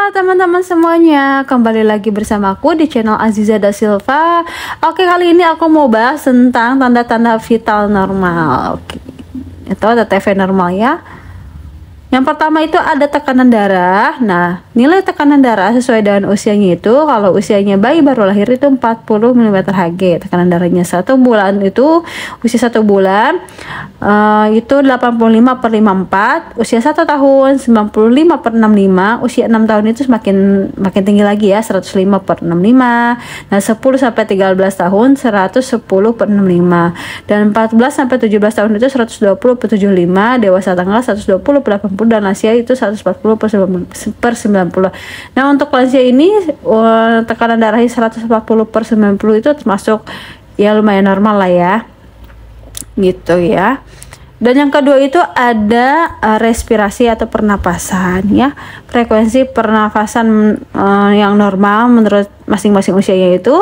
Halo teman-teman semuanya, kembali lagi bersama aku di channel Aziza Da Silva. Oke, kali ini aku mau bahas tentang tanda-tanda vital normal. Oke, itu ada TV normal ya. Yang pertama itu ada tekanan darah. Nah, nilai tekanan darah sesuai dengan usianya itu, kalau usianya bayi baru lahir itu 40 mm Hg. Tekanan darahnya 1 bulan itu, usia 1 bulan itu 85/54, usia 1 tahun 95/65, usia 6 tahun itu makin tinggi lagi ya, 105/65. Nah, 10 sampai 13 tahun 110/65, dan 14 sampai 17 tahun itu 120/75, dewasa tanggal 120/80, dan lansia itu 140/90. Nah, untuk lansia ini tekanan darahnya 140/90 itu termasuk ya lumayan normal lah ya, gitu ya. Dan yang kedua itu ada respirasi atau pernapasan ya. Frekuensi pernapasan yang normal menurut masing-masing usianya itu,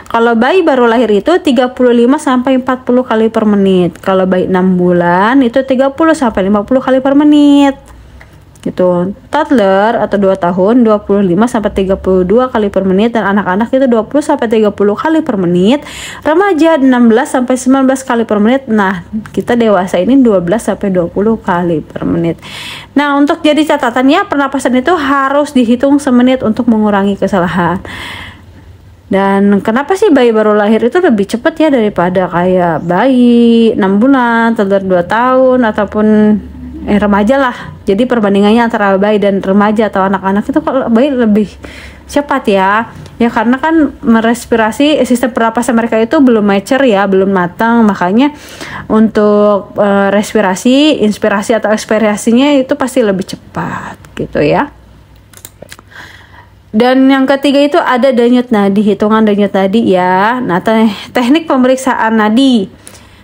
kalau bayi baru lahir itu 35 sampai 40 kali per menit. Kalau bayi 6 bulan itu 30 sampai 50 kali per menit. Gitu. Toddler atau 2 tahun 25 sampai 32 kali per menit, dan anak-anak itu 20 sampai 30 kali per menit. Remaja 16 sampai 19 kali per menit. Nah, kita dewasa ini 12 sampai 20 kali per menit. Nah, untuk jadi catatannya, pernapasan itu harus dihitung semenit untuk mengurangi kesalahan. Dan kenapa sih bayi baru lahir itu lebih cepat ya daripada kayak bayi 6 bulan, toddler 2 tahun ataupun remaja lah. Jadi perbandingannya antara bayi dan remaja atau anak-anak itu kalau bayi lebih cepat ya. Ya karena kan merespirasi, sistem pernapasan mereka itu belum mature ya, belum matang. Makanya untuk respirasi, inspirasi atau ekspirasinya itu pasti lebih cepat gitu ya. Dan yang ketiga itu ada denyut nadi, hitungan denyut nadi ya. Nah, teknik pemeriksaan nadi.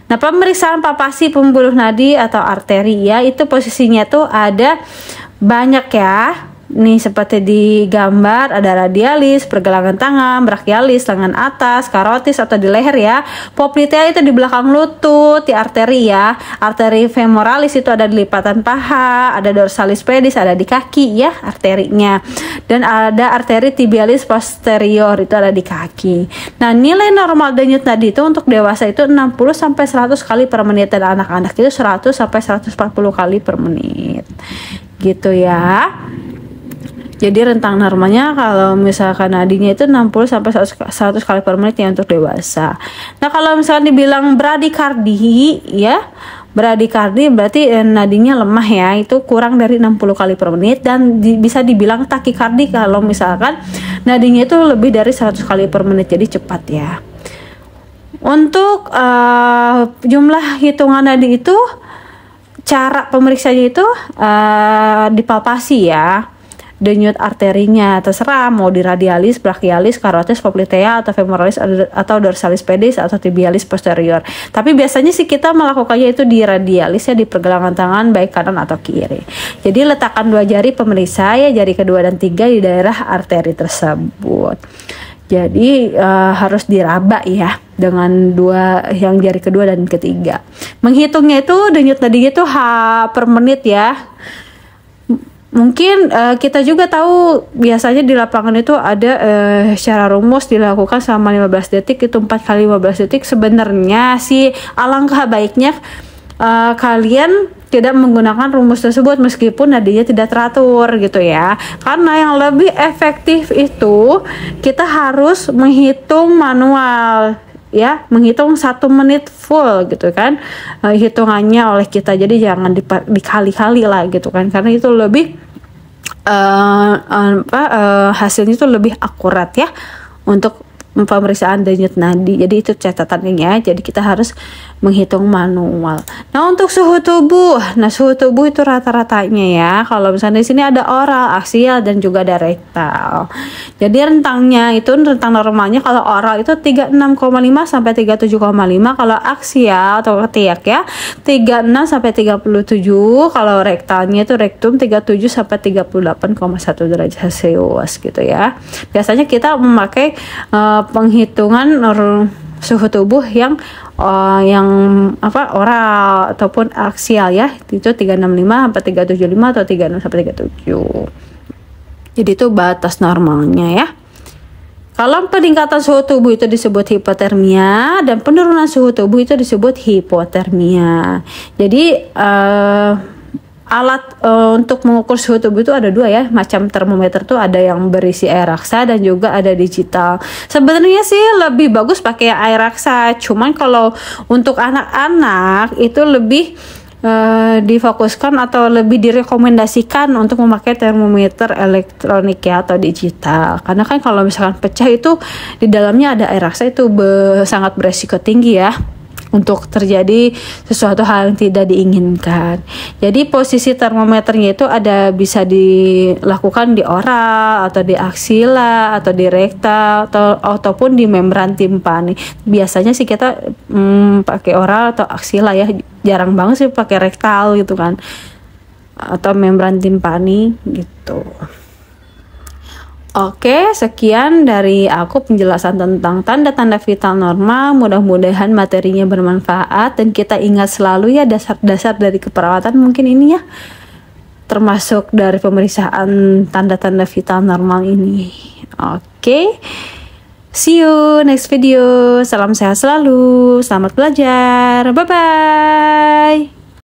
Nah, pemeriksaan palpasi pembuluh nadi atau arteri ya, itu posisinya tuh ada banyak ya. Nih seperti di gambar, ada radialis, pergelangan tangan, brachialis, lengan atas, karotis atau di leher ya. Poplitea itu di belakang lutut, di arteri ya. Arteri femoralis itu ada di lipatan paha, ada dorsalis pedis ada di kaki ya arterinya. Dan ada arteri tibialis posterior itu ada di kaki. Nah, nilai normal denyut nadi itu untuk dewasa itu 60 sampai 100 kali per menit, dan anak-anak itu 100 sampai 140 kali per menit. Gitu ya. Jadi rentang normalnya kalau misalkan nadinya itu 60 sampai 100 kali per menit ya untuk dewasa. Nah, kalau misalkan dibilang bradikardi ya, bradikardi berarti nadinya lemah ya, itu kurang dari 60 kali per menit, dan bisa dibilang takikardi kalau misalkan nadinya itu lebih dari 100 kali per menit, jadi cepat ya. Untuk jumlah hitungan nadi itu, cara pemeriksaannya itu dipalpasi ya. Denyut arterinya terserah mau di radialis, brachialis, karotis, poplitea atau femoralis atau dorsalis pedis atau tibialis posterior. Tapi biasanya sih kita melakukannya itu di radialis ya, di pergelangan tangan baik kanan atau kiri. Jadi letakkan 2 jari pemeriksa ya, jari kedua dan 3 di daerah arteri tersebut. Jadi harus diraba ya dengan yang jari kedua dan ketiga. Menghitungnya itu denyut nadinya itu per menit ya. Mungkin kita juga tahu biasanya di lapangan itu ada secara rumus dilakukan selama 15 detik itu 4 kali 15 detik. Sebenarnya sih alangkah baiknya kalian tidak menggunakan rumus tersebut meskipun nadinya tidak teratur gitu ya. Karena yang lebih efektif itu kita harus menghitung manual ya, menghitung 1 menit full gitu kan hitungannya oleh kita. Jadi jangan dikali-kali lah gitu kan, karena itu lebih hasilnya itu lebih akurat ya untuk pemeriksaan denyut nadi. Jadi itu catatannya ya. Jadi kita harus menghitung manual. Nah, untuk suhu tubuh. Nah, suhu tubuh itu rata-ratanya ya. Kalau misalnya di sini ada oral, aksial, dan juga ada rektal. Jadi rentangnya itu, rentang normalnya kalau oral itu 36,5 sampai 37,5. Kalau aksial atau ketiak ya 36 sampai 37. Kalau rektalnya itu rektum 37 sampai 38,1 derajat Celcius gitu ya. Biasanya kita memakai penghitungan suhu tubuh yang oral ataupun aksial ya, itu 365 sampai 375 atau 36 sampai 37. Jadi itu batas normalnya ya. Kalau peningkatan suhu tubuh itu disebut hipotermia dan penurunan suhu tubuh itu disebut hipotermia. Jadi alat untuk mengukur suhu tubuh itu ada dua ya, macam termometer tuh ada yang berisi air raksa dan juga ada digital. Sebenarnya sih lebih bagus pakai air raksa, cuman kalau untuk anak-anak itu lebih difokuskan atau lebih direkomendasikan untuk memakai termometer elektronik ya atau digital, karena kan kalau misalkan pecah itu di dalamnya ada air raksa itu sangat beresiko tinggi ya untuk terjadi sesuatu hal yang tidak diinginkan. Jadi posisi termometernya itu ada bisa dilakukan di oral atau di aksila atau di rektal ataupun di membran timpani. Biasanya sih kita pakai oral atau aksila ya, jarang banget sih pakai rektal gitu kan, atau membran timpani gitu. Oke, sekian dari aku penjelasan tentang tanda-tanda vital normal. Mudah-mudahan materinya bermanfaat dan kita ingat selalu ya dasar-dasar dari keperawatan mungkin ini ya, termasuk dari pemeriksaan tanda-tanda vital normal ini. Oke, see you next video. Salam sehat selalu, selamat belajar, bye-bye.